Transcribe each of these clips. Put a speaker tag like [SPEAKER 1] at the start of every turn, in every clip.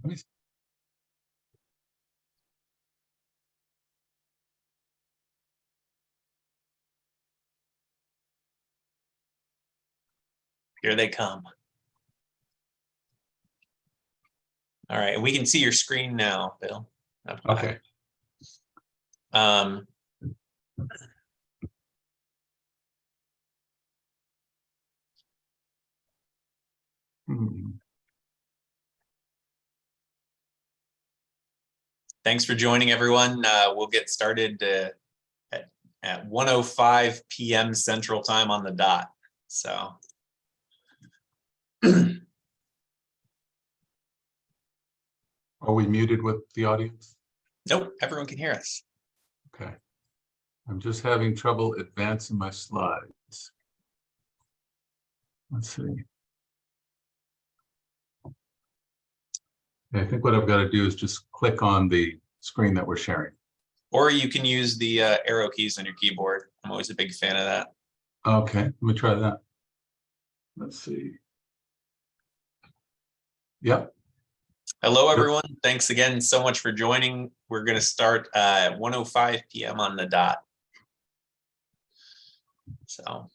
[SPEAKER 1] Let me
[SPEAKER 2] Here they come. All right, and we can see your screen now, Bill.
[SPEAKER 1] Okay.
[SPEAKER 2] Um, Thanks for joining, everyone. We'll get started at 1:05 p.m. Central Time on the dot. So.
[SPEAKER 1] Are we muted with the audience?
[SPEAKER 2] Nope, everyone can hear us.
[SPEAKER 1] Okay. I'm just having trouble advancing my slides. Let's see. I think what I've got to do is just click on the screen that we're sharing.
[SPEAKER 2] Or you can use the arrow keys on your keyboard. I'm always a big fan of that.
[SPEAKER 1] Okay, let me try that. Let's see. Yep.
[SPEAKER 2] Hello, everyone. Thanks again so much for joining. We're going to start at 1:05 p.m. on the dot. So.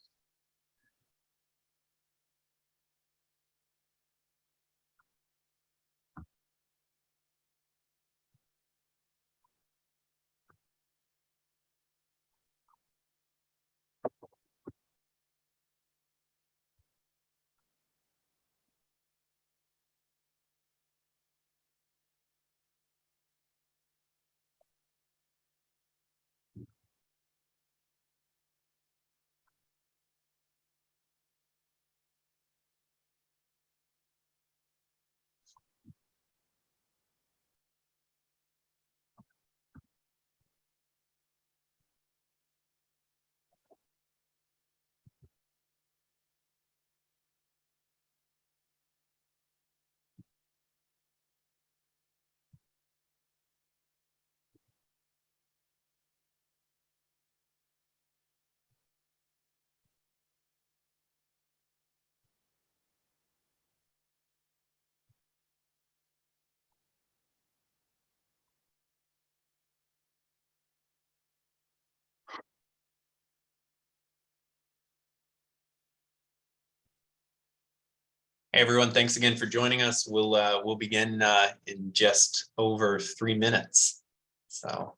[SPEAKER 2] Hey everyone, thanks again for joining us. We'll begin in just over 3 minutes. So.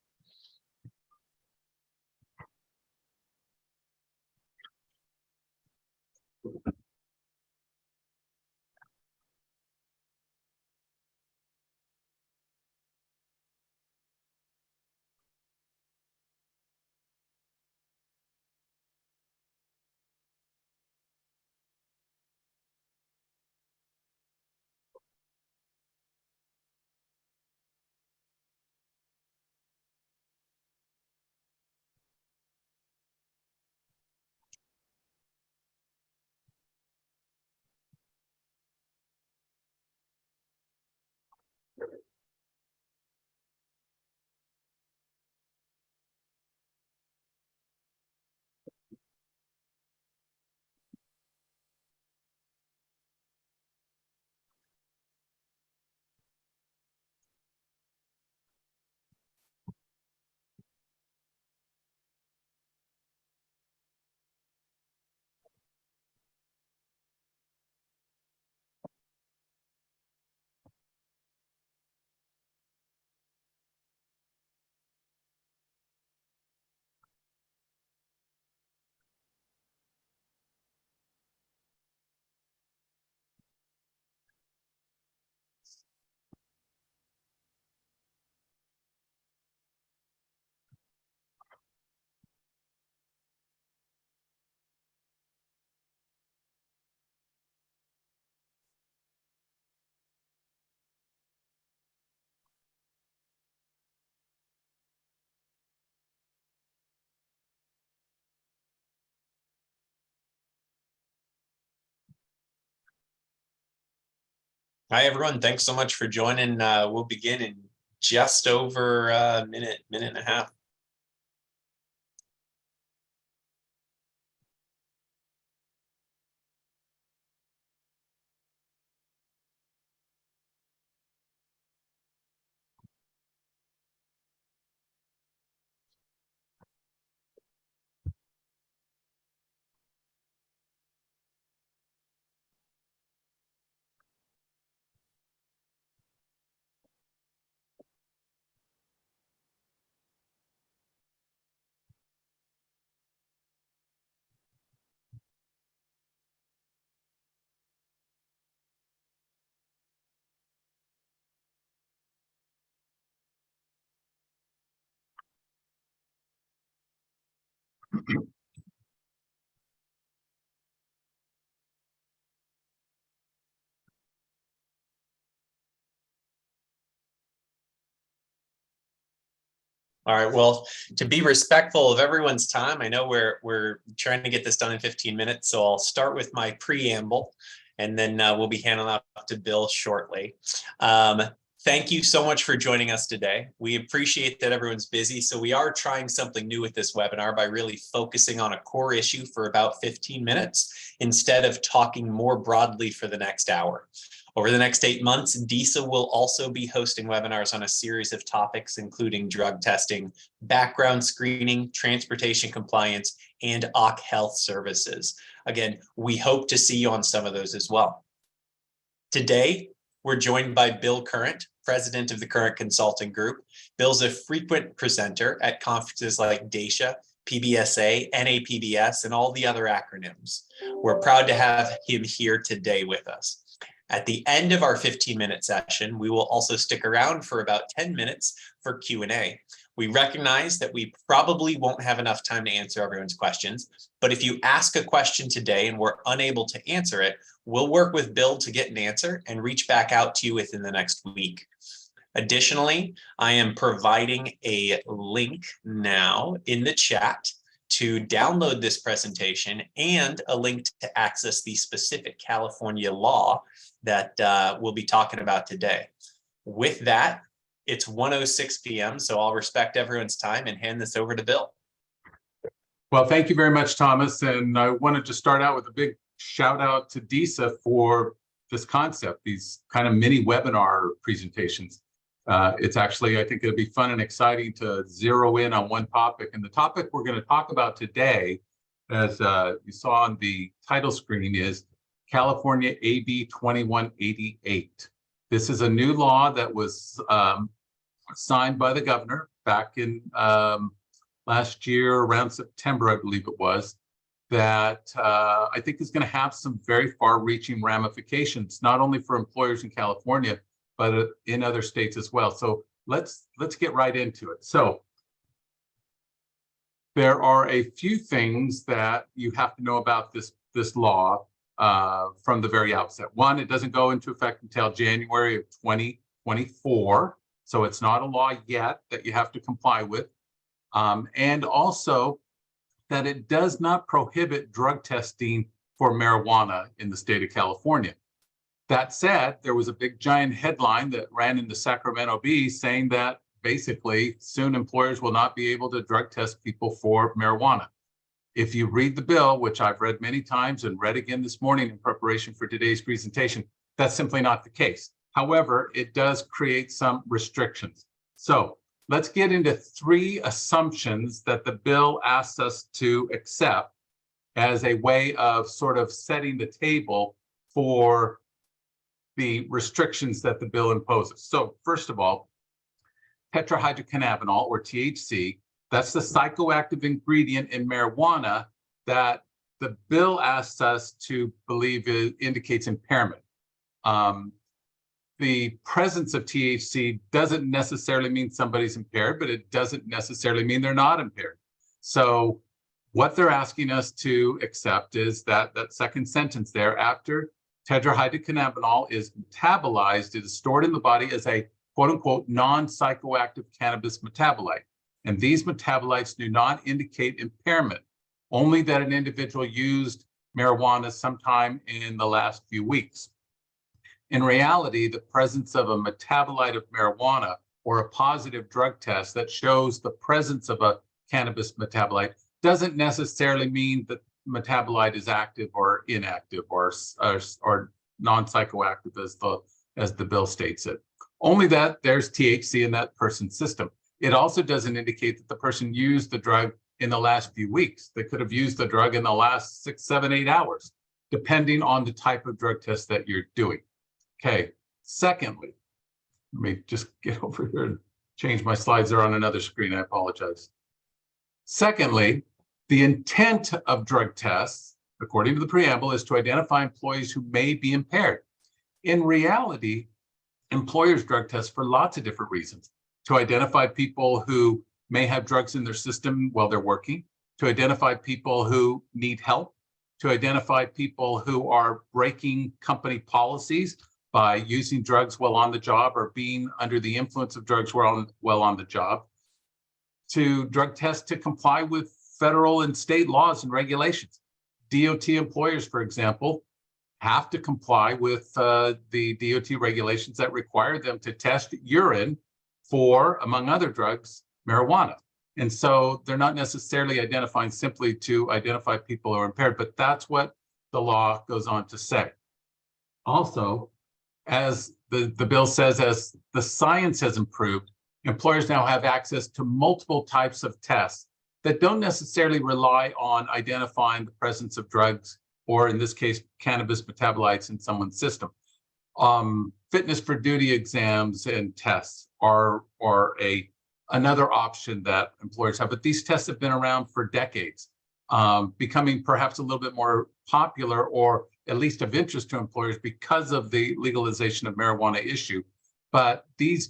[SPEAKER 2] Hi everyone, thanks so much for joining. We'll begin in just over a minute and a half. All right, well, to be respectful of everyone's time, I know we're trying to get this done in 15 minutes, so I'll start with my preamble, and then we'll be handing off to Bill shortly. Thank you so much for joining us today. We appreciate that everyone's busy, so we are trying something new with this webinar by really focusing on a core issue for about 15 minutes instead of talking more broadly for the next hour. Over the next 8 months, DISA will also be hosting webinars on a series of topics, including drug testing, background screening, transportation compliance, and OC health services. Again, we hope to see you on some of those as well. Today, we're joined by Bill Current, president of the Current Consulting Group. Bill's a frequent presenter at conferences like DAISA, PBSA, NAPBS, and all the other acronyms. We're proud to have him here today with us. At the end of our 15-minute session, we will also stick around for about 10 minutes for Q&A. We recognize that we probably won't have enough time to answer everyone's questions, but if you ask a question today and we're unable to answer it, we'll work with Bill to get an answer and reach back out to you within the next week. Additionally, I am providing a link now in the chat to download this presentation and a link to access the specific California law that we'll be talking about today. With that, it's 1:06 p.m., so I'll respect everyone's time and hand this over to Bill.
[SPEAKER 1] Well, thank you very much, Thomas. And I wanted to start out with a big shout out to DISA for this concept, these kind of mini webinar presentations. It's actually, I think it'll be fun and exciting to zero in on one topic. And the topic we're going to talk about today, as you saw on the title screen, is California AB 2188. This is a new law that was signed by the governor back in last year, around September, I believe it was, that I think is going to have some very far-reaching ramifications, not only for employers in California, but in other states as well. So let's get right into it. So there are a few things that you have to know about this law from the very outset. One, it doesn't go into effect until January of 2024. So it's not a law yet that you have to comply with. And also that it does not prohibit drug testing for marijuana in the state of California. That said, there was a big giant headline that ran in the Sacramento Bee saying that basically soon employers will not be able to drug test people for marijuana. If you read the bill, which I've read many times and read again this morning in preparation for today's presentation, that's simply not the case. However, it does create some restrictions. So let's get into 3 assumptions that the bill asks us to accept as a way of sort of setting the table for the restrictions that the bill imposes. So first of all, tetrahydrocannabinol, or THC, that's the psychoactive ingredient in marijuana that the bill asks us to believe indicates impairment. The presence of THC doesn't necessarily mean somebody's impaired, but it doesn't necessarily mean they're not impaired. So what they're asking us to accept is that second sentence there, after tetrahydrocannabinol is metabolized, it is stored in the body as a quote-unquote non-psychoactive cannabis metabolite. And these metabolites do not indicate impairment, only that an individual used marijuana sometime in the last few weeks. In reality, the presence of a metabolite of marijuana or a positive drug test that shows the presence of a cannabis metabolite doesn't necessarily mean that metabolite is active or inactive or non-psychoactive as the bill states it. Only that there's THC in that person's system. It also doesn't indicate that the person used the drug in the last few weeks. They could have used the drug in the last 6, 7, 8 hours, depending on the type of drug test that you're doing. Okay, secondly, let me just get over here and change my slides. They're on another screen, I apologize. Secondly, the intent of drug tests, according to the preamble, is to identify employees who may be impaired. In reality, employers drug test for lots of different reasons: to identify people who may have drugs in their system while they're working, to identify people who need help, to identify people who are breaking company policies by using drugs while on the job or being under the influence of drugs while on the job, to drug test to comply with federal and state laws and regulations. DOT employers, for example, have to comply with the DOT regulations that require them to test urine for, among other drugs, marijuana. And so they're not necessarily identifying simply to identify people who are impaired, but that's what the law goes on to say. Also, as the bill says, as the science has improved, employers now have access to multiple types of tests that don't necessarily rely on identifying the presence of drugs, or in this case, cannabis metabolites in someone's system. Fitness for duty exams and tests are another option that employers have, but these tests have been around for decades, becoming perhaps a little bit more popular or at least of interest to employers because of the legalization of marijuana issue. But these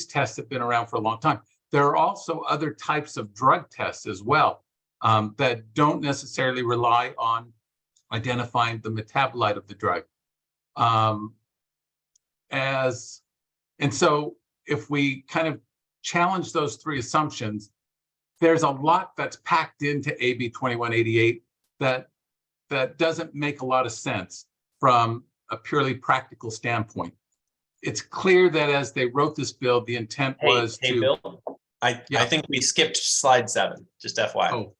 [SPEAKER 1] tests have been around for a long time. There are also other types of drug tests as well that don't necessarily rely on identifying the metabolite of the drug. And so if we kind of challenge those three assumptions, there's a lot that's packed into AB 2188 that doesn't make a lot of sense from a purely practical standpoint. It's clear that as they wrote this bill, the intent was
[SPEAKER 2] Hey,
[SPEAKER 1] to.
[SPEAKER 2] Bill, I think we skipped slide 7, just FYI.
[SPEAKER 1] Oh,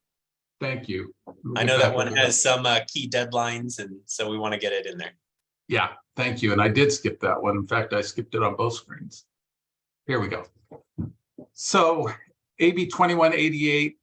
[SPEAKER 1] thank you.
[SPEAKER 2] I know that one has some key deadlines, and so we want to get it in there.
[SPEAKER 1] Yeah, thank you. And I did skip that one. In fact, I skipped it on both screens. Here we go. So AB 2188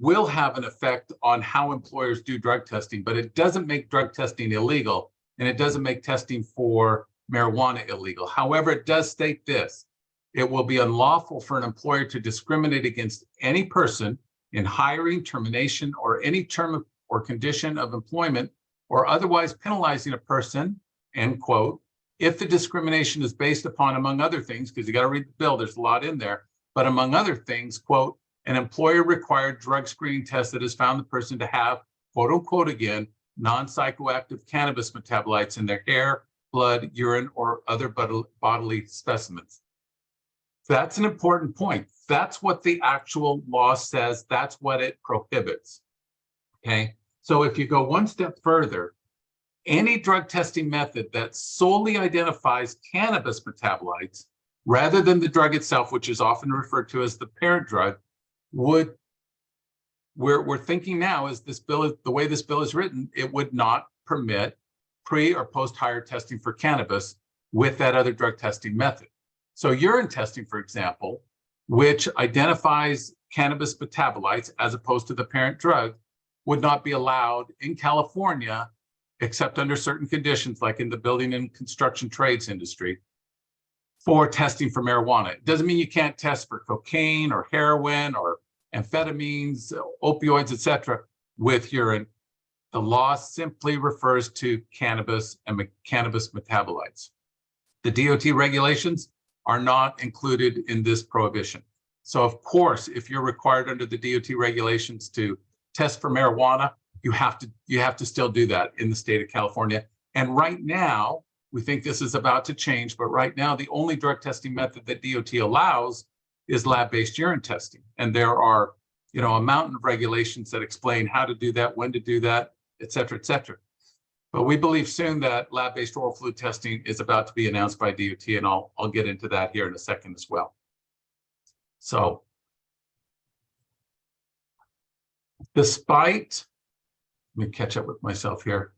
[SPEAKER 1] will have an effect on how employers do drug testing, but it doesn't make drug testing illegal, and it doesn't make testing for marijuana illegal. However, it does state this: it will be unlawful for an employer to discriminate against any person in hiring, termination, or any term or condition of employment, or otherwise penalizing a person, end quote, if the discrimination is based upon, among other things, because you got to read the bill, there's a lot in there, but among other things, quote, an employer-required drug screening test that has found the person to have, quote unquote again, non-psychoactive cannabis metabolites in their hair, blood, urine, or other bodily specimens. That's an important point. That's what the actual law says. That's what it prohibits. Okay, so if you go one step further, any drug testing method that solely identifies cannabis metabolites rather than the drug itself, which is often referred to as the parent drug, we're thinking now is this bill, the way this bill is written, it would not permit pre or post-hire testing for cannabis with that other drug testing method. So urine testing, for example, which identifies cannabis metabolites as opposed to the parent drug, would not be allowed in California, except under certain conditions, like in the building and construction trades industry, for testing for marijuana. It doesn't mean you can't test for cocaine or heroin or amphetamines, opioids, etc., with urine. The law simply refers to cannabis and cannabis metabolites. The DOT regulations are not included in this prohibition. So of course, if you're required under the DOT regulations to test for marijuana, you have to still do that in the state of California. And right now, we think this is about to change, but right now the only drug testing method that DOT allows is lab-based urine testing. And there are, a mountain of regulations that explain how to do that, when to do that, et cetera, et cetera. But we believe soon that lab-based oral fluid testing is about to be announced by DOT, and I'll get into that here in a second as well. So, let me catch up with myself here.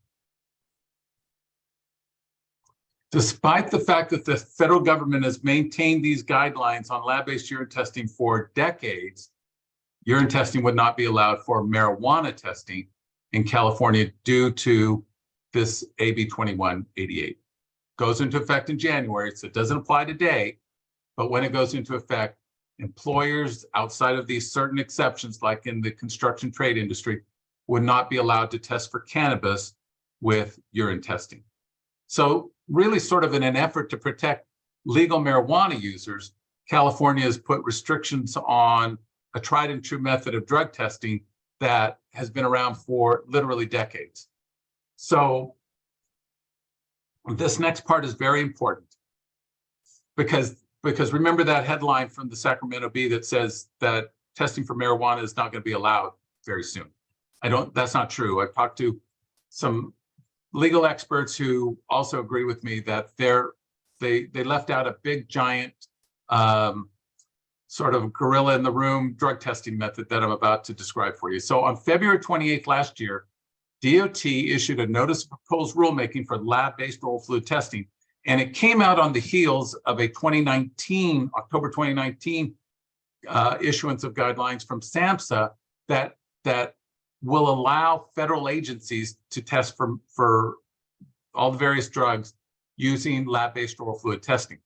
[SPEAKER 1] Despite the fact that the federal government has maintained these guidelines on lab-based urine testing for decades, urine testing would not be allowed for marijuana testing in California due to this AB 2188. Goes into effect in January, so it doesn't apply today, but when it goes into effect, employers outside of these certain exceptions, like in the construction trade industry, would not be allowed to test for cannabis with urine testing. So really sort of in an effort to protect legal marijuana users, California has put restrictions on a tried and true method of drug testing that has been around for literally decades. So this next part is very important because remember that headline from the Sacramento Bee that says that testing for marijuana is not going to be allowed very soon. That's not true. I've talked to some legal experts who also agree with me that they left out a big giant sort of gorilla in the room drug testing method that I'm about to describe for you. So on February 28th last year, DOT issued a notice of proposed rulemaking for lab-based oral fluid testing, and it came out on the heels of a October 2019 issuance of guidelines from SAMHSA that will allow federal agencies to test for all the various drugs using lab-based oral fluid testing.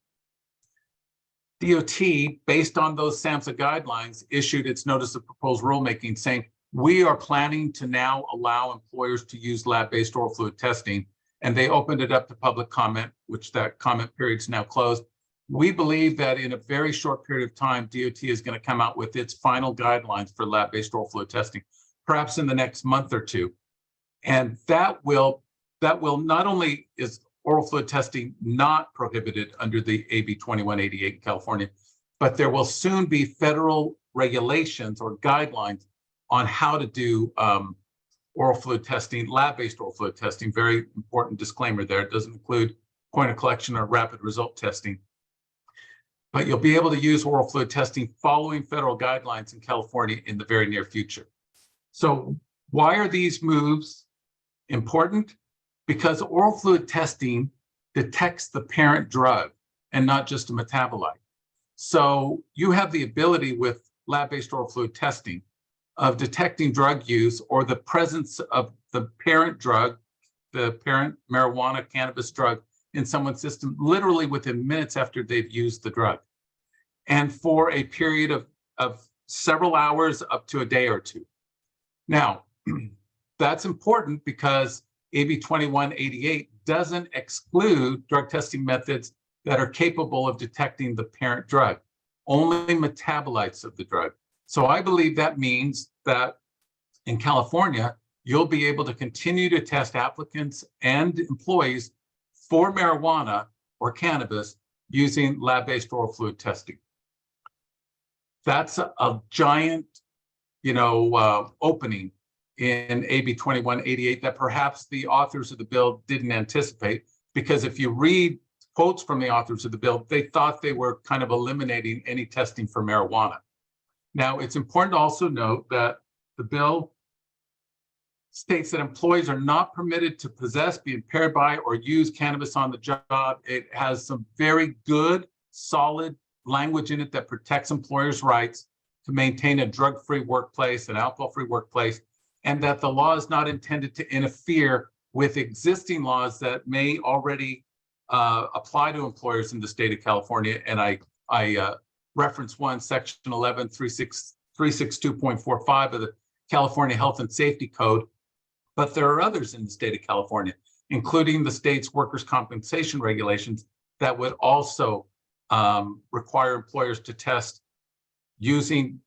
[SPEAKER 1] DOT, based on those SAMHSA guidelines, issued its notice of proposed rulemaking saying, we are planning to now allow employers to use lab-based oral fluid testing, and they opened it up to public comment, which that comment period is now closed. We believe that in a very short period of time, DOT is going to come out with its final guidelines for lab-based oral fluid testing, perhaps in the next month or two. And that will not only is oral fluid testing not prohibited under the AB 2188 in California, but there will soon be federal regulations or guidelines on how to do oral fluid testing, lab-based oral fluid testing. Very important disclaimer there. It doesn't include point of collection or rapid result testing. But you'll be able to use oral fluid testing following federal guidelines in California in the very near future. So why are these moves important? Because oral fluid testing detects the parent drug and not just a metabolite. So you have the ability with lab-based oral fluid testing of detecting drug use or the presence of the parent drug, the parent marijuana cannabis drug in someone's system, literally within minutes after they've used the drug. And for a period of several hours up to a day or two. Now, that's important because AB 2188 doesn't exclude drug testing methods that are capable of detecting the parent drug, only metabolites of the drug. So I believe that means that in California, you'll be able to continue to test applicants and employees for marijuana or cannabis using lab-based oral fluid testing. That's a giant, opening in AB 2188 that perhaps the authors of the bill didn't anticipate, because if you read quotes from the authors of the bill, they thought they were kind of eliminating any testing for marijuana. Now, it's important to also note that the bill states that employees are not permitted to possess, be impaired by, or use cannabis on the job. It has some very good, solid language in it that protects employers' rights to maintain a drug-free workplace, an alcohol-free workplace, and that the law is not intended to interfere with existing laws that may already apply to employers in the state of California. And I reference one, section 11-362.45 of the California Health and Safety Code, but there are others in the state of California, including the state's workers' compensation regulations that would also require employers to test using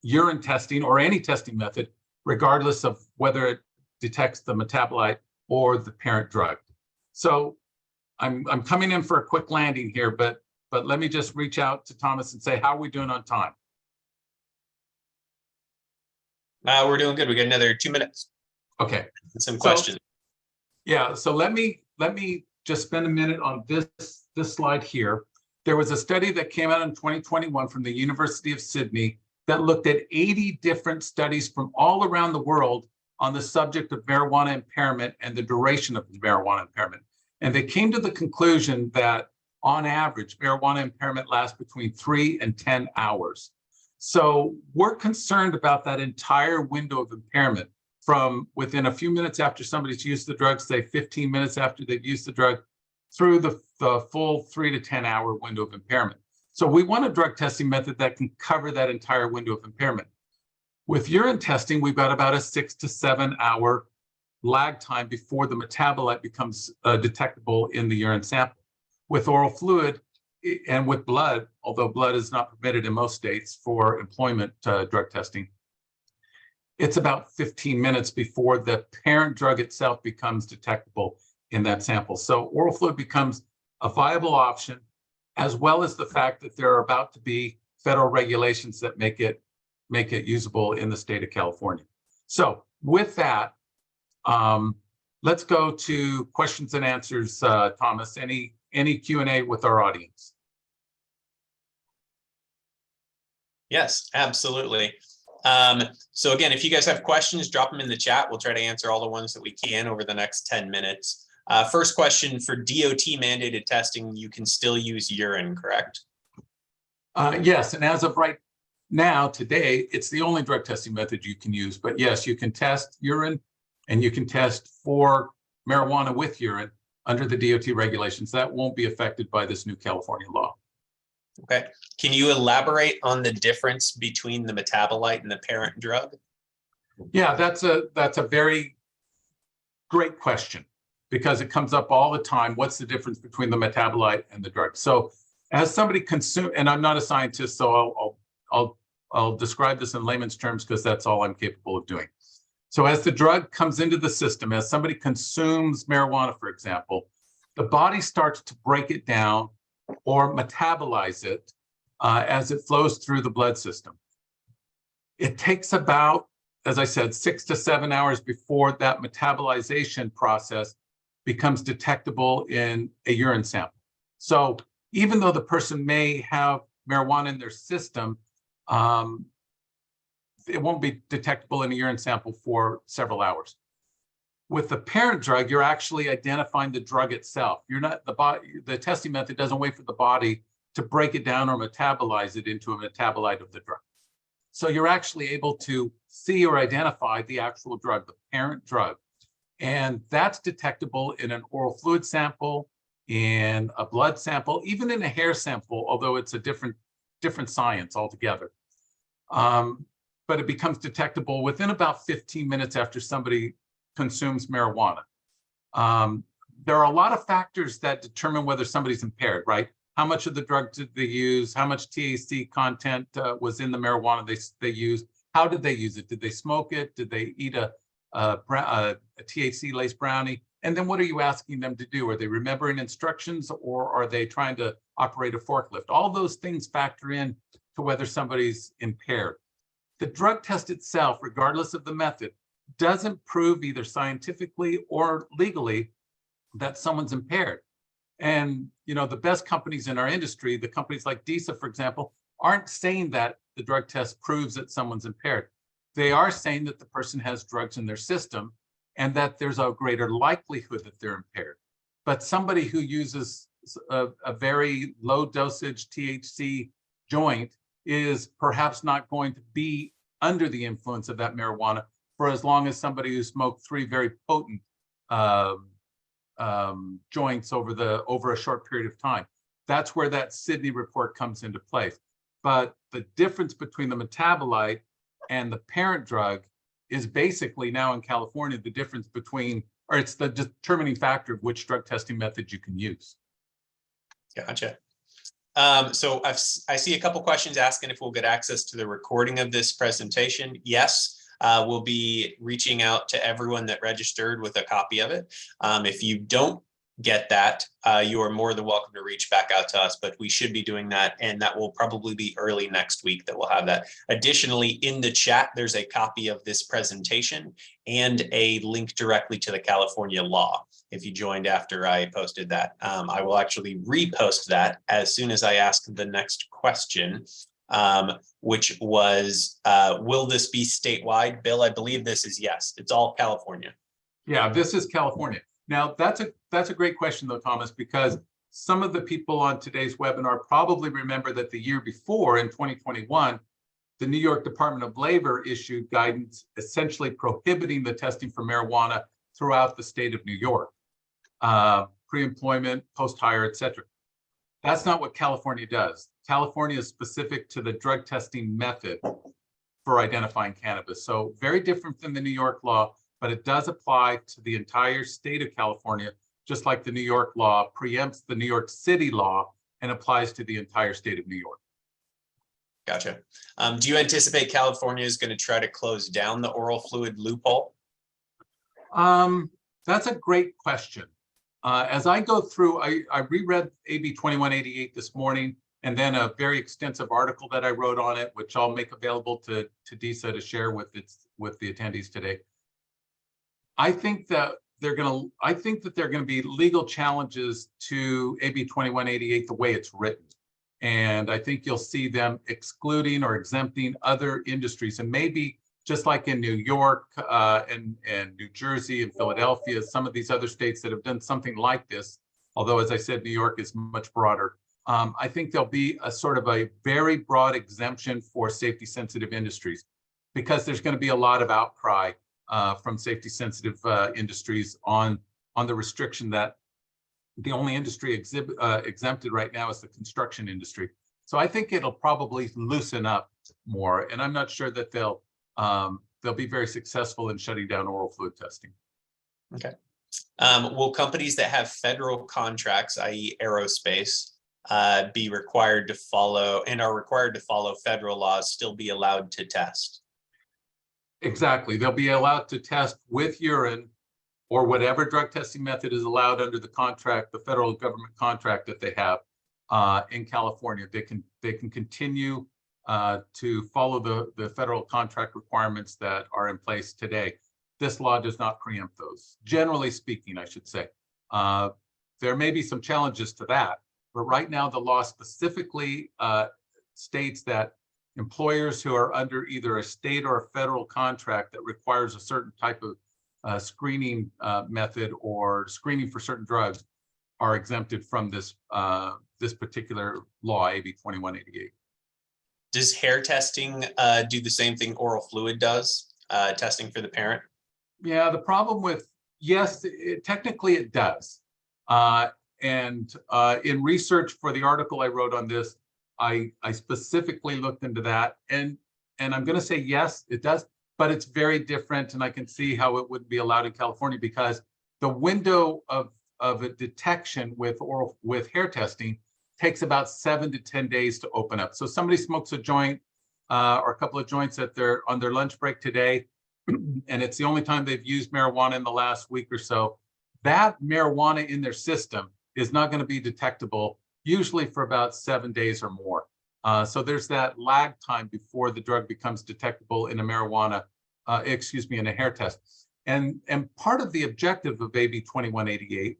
[SPEAKER 1] urine testing or any testing method, regardless of whether it detects the metabolite or the parent drug. So I'm coming in for a quick landing here, but let me just reach out to Thomas and say, how are we doing on time?
[SPEAKER 2] We're doing good. We got another 2 minutes.
[SPEAKER 1] Okay.
[SPEAKER 2] Some questions.
[SPEAKER 1] Yeah, so let me just spend a minute on this slide here. There was a study that came out in 2021 from the University of Sydney that looked at 80 different studies from all around the world on the subject of marijuana impairment and the duration of the marijuana impairment. And they came to the conclusion that on average, marijuana impairment lasts between 3 and 10 hours. So we're concerned about that entire window of impairment from within a few minutes after somebody's used the drug, say 15 minutes after they've used the drug, through the full 3 to 10 hour window of impairment. So we want a drug testing method that can cover that entire window of impairment. With urine testing, we've got about a 6 to 7 hour lag time before the metabolite becomes detectable in the urine sample. With oral fluid and with blood, although blood is not permitted in most states for employment drug testing, it's about 15 minutes before the parent drug itself becomes detectable in that sample. So oral fluid becomes a viable option, as well as the fact that there are about to be federal regulations that make it usable in the state of California. So with that, let's go to questions and answers. Thomas, any Q&A with our audience?
[SPEAKER 2] Yes, absolutely. So again, if you guys have questions, drop them in the chat. We'll try to answer all the ones that we can over the next 10 minutes. First question: for DOT mandated testing, you can still use urine, correct?
[SPEAKER 1] Yes, and as of right now, today, it's the only drug testing method you can use. But yes, you can test urine and you can test for marijuana with urine under the DOT regulations. That won't be affected by this new California law.
[SPEAKER 2] Okay. Can you elaborate on the difference between the metabolite and the parent drug?
[SPEAKER 1] Yeah, that's a very great question, because it comes up all the time. What's the difference between the metabolite and the drug? So as somebody consume, and I'm not a scientist, so I'll describe this in layman's terms because that's all I'm capable of doing. So as the drug comes into the system, as somebody consumes marijuana, for example, the body starts to break it down or metabolize it as it flows through the blood system. It takes about, as I said, 6 to 7 hours before that metabolization process becomes detectable in a urine sample. So even though the person may have marijuana in their system, it won't be detectable in a urine sample for several hours. With the parent drug, you're actually identifying the drug itself. You're not the testing method doesn't wait for the body to break it down or metabolize it into a metabolite of the drug. So you're actually able to see or identify the actual drug, the parent drug. And that's detectable in an oral fluid sample, in a blood sample, even in a hair sample, although it's a different science altogether. But it becomes detectable within about 15 minutes after somebody consumes marijuana. There are a lot of factors that determine whether somebody's impaired, right? How much of the drug did they use? How much THC content was in the marijuana they used? How did they use it? Did they smoke it? Did they eat a THC-laced brownie? And then what are you asking them to do? Are they remembering instructions, or are they trying to operate a forklift? All those things factor in to whether somebody's impaired. The drug test itself, regardless of the method, doesn't prove either scientifically or legally that someone's impaired. And the best companies in our industry, the companies like DISA, for example, aren't saying that the drug test proves that someone's impaired. They are saying that the person has drugs in their system and that there's a greater likelihood that they're impaired. But somebody who uses a very low dosage THC joint is perhaps not going to be under the influence of that marijuana for as long as somebody who smoked 3 very potent joints over a short period of time. That's where that Sydney report comes into place. But the difference between the metabolite and the parent drug is basically now in California the difference between, or it's the determining factor of which drug testing method you can use.
[SPEAKER 2] Gotcha. So I see a couple questions asking if we'll get access to the recording of this presentation. Yes, we'll be reaching out to everyone that registered with a copy of it. If you don't get that, you are more than welcome to reach back out to us, but we should be doing that, and that will probably be early next week that we'll have that. Additionally, in the chat, there's a copy of this presentation and a link directly to the California law. If you joined after I posted that, I will actually repost that as soon as I ask the next question, which was, will this be statewide? Bill, I believe this is yes. It's all California.
[SPEAKER 1] Yeah, this is California. Now, that's a great question, though, Thomas, because some of the people on today's webinar probably remember that the year before, in 2021, the New York Department of Labor issued guidance essentially prohibiting the testing for marijuana throughout the state of New York, pre-employment, post-hire, et cetera. That's not what California does. California is specific to the drug testing method for identifying cannabis. So very different than the New York law, but it does apply to the entire state of California, just like the New York law preempts the New York City law and applies to the entire state of New York.
[SPEAKER 2] Gotcha. Do you anticipate California is going to try to close down the oral fluid loophole?
[SPEAKER 1] That's a great question. As I go through, I reread AB 2188 this morning, and then a very extensive article that I wrote on it, which I'll make available to DISA to share with the attendees today. I think that there are going to be legal challenges to AB 2188 the way it's written. And I think you'll see them excluding or exempting other industries, and maybe just like in New York and New Jersey and Philadelphia, some of these other states that have done something like this, although as I said, New York is much broader. I think there'll be a sort of a very broad exemption for safety sensitive industries, because there's going to be a lot of outcry from safety sensitive industries on the restriction that the only industry exempted right now is the construction industry. So I think it'll probably loosen up more, and I'm not sure that they'll be very successful in shutting down oral fluid testing.
[SPEAKER 2] Okay. Will companies that have federal contracts, i.e. aerospace, be required to follow and are required to follow federal laws, still be allowed to test?
[SPEAKER 1] Exactly. They'll be allowed to test with urine or whatever drug testing method is allowed under the contract, the federal government contract that they have in California. They can continue to follow the federal contract requirements that are in place today. This law does not preempt those, generally speaking, I should say. There may be some challenges to that, but right now the law specifically states that employers who are under either a state or a federal contract that requires a certain type of screening method or screening for certain drugs are exempted from this particular law, AB 2188.
[SPEAKER 2] Does hair testing do the same thing oral fluid does, testing for the parent?
[SPEAKER 1] Yeah, the problem with, yes, technically it does. And in research for the article I wrote on this, I specifically looked into that, and I'm going to say yes, it does, but it's very different, and I can see how it wouldn't be allowed in California, because the window of a detection with hair testing takes about 7 to 10 days to open up. So somebody smokes a joint or a couple of joints on their lunch break today, and it's the only time they've used marijuana in the last week or so. That marijuana in their system is not going to be detectable usually for about 7 days or more. So there's that lag time before the drug becomes detectable in a in a hair test. And part of the objective of AB 2188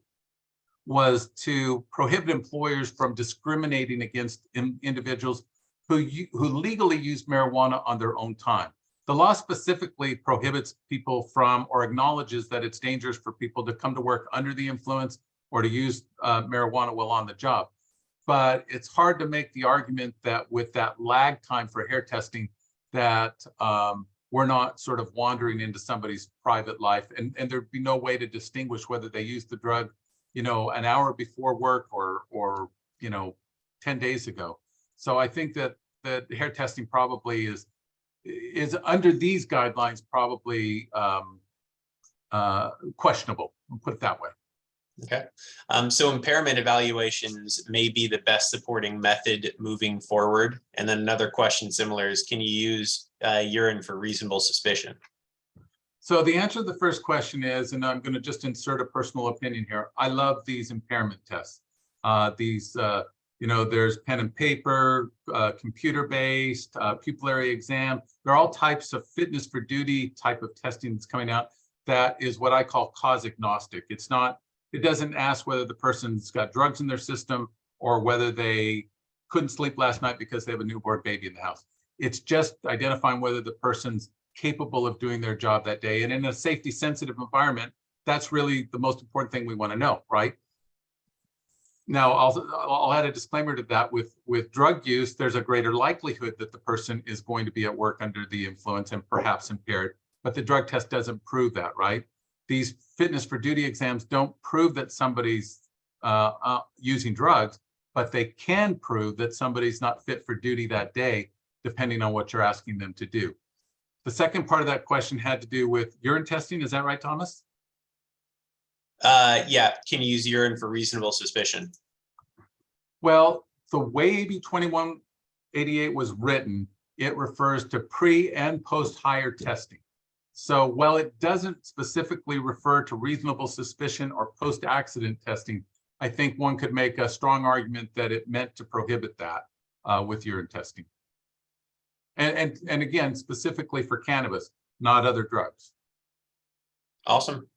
[SPEAKER 1] was to prohibit employers from discriminating against individuals who legally use marijuana on their own time. The law specifically prohibits people from, or acknowledges that it's dangerous for people to come to work under the influence or to use marijuana while on the job. But it's hard to make the argument that with that lag time for hair testing, that we're not sort of wandering into somebody's private life, and there'd be no way to distinguish whether they used the drug, an hour before work or 10 days ago. So I think that hair testing probably is under these guidelines probably questionable. We'll put it that way.
[SPEAKER 2] Okay. So impairment evaluations may be the best supporting method moving forward. And then another question similar is, can you use urine for reasonable suspicion?
[SPEAKER 1] So the answer to the first question is, and I'm going to just insert a personal opinion here, I love these impairment tests. There's pen and paper, computer-based, pupillary exam. There are all types of fitness for duty type of testing that's coming out. That is what I call cause agnostic. It doesn't ask whether the person's got drugs in their system or whether they couldn't sleep last night because they have a newborn baby in the house. It's just identifying whether the person's capable of doing their job that day. And in a safety sensitive environment, that's really the most important thing we want to know, right? Now, I'll add a disclaimer to that. With drug use, there's a greater likelihood that the person is going to be at work under the influence and perhaps impaired, but the drug test doesn't prove that, right? These fitness for duty exams don't prove that somebody's using drugs, but they can prove that somebody's not fit for duty that day, depending on what you're asking them to do. The second part of that question had to do with urine testing. Is that right, Thomas?
[SPEAKER 2] Yeah. Can you use urine for reasonable suspicion?
[SPEAKER 1] Well, the way AB 88 was written, it refers to pre and post hire testing. So while it doesn't specifically refer to reasonable suspicion or post-accident testing, I think one could make a strong argument that it meant to prohibit that with urine testing. And again, specifically for cannabis, not other drugs.
[SPEAKER 2] Awesome.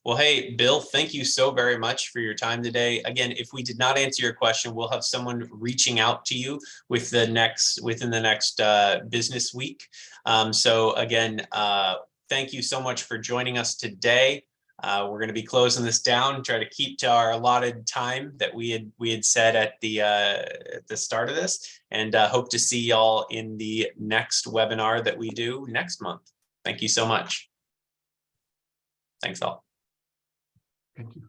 [SPEAKER 2] Well, hey, Bill, thank you so very much for your time today. Again, if we did not answer your question, we'll have someone reaching out to you within the next business week. So again, thank you so much for joining us today. We're going to be closing this down, try to keep to our allotted time that we had said at the start of this, and hope to see y'all in the next webinar that we do next month. Thank you so much. Thanks all.
[SPEAKER 1] Thank you.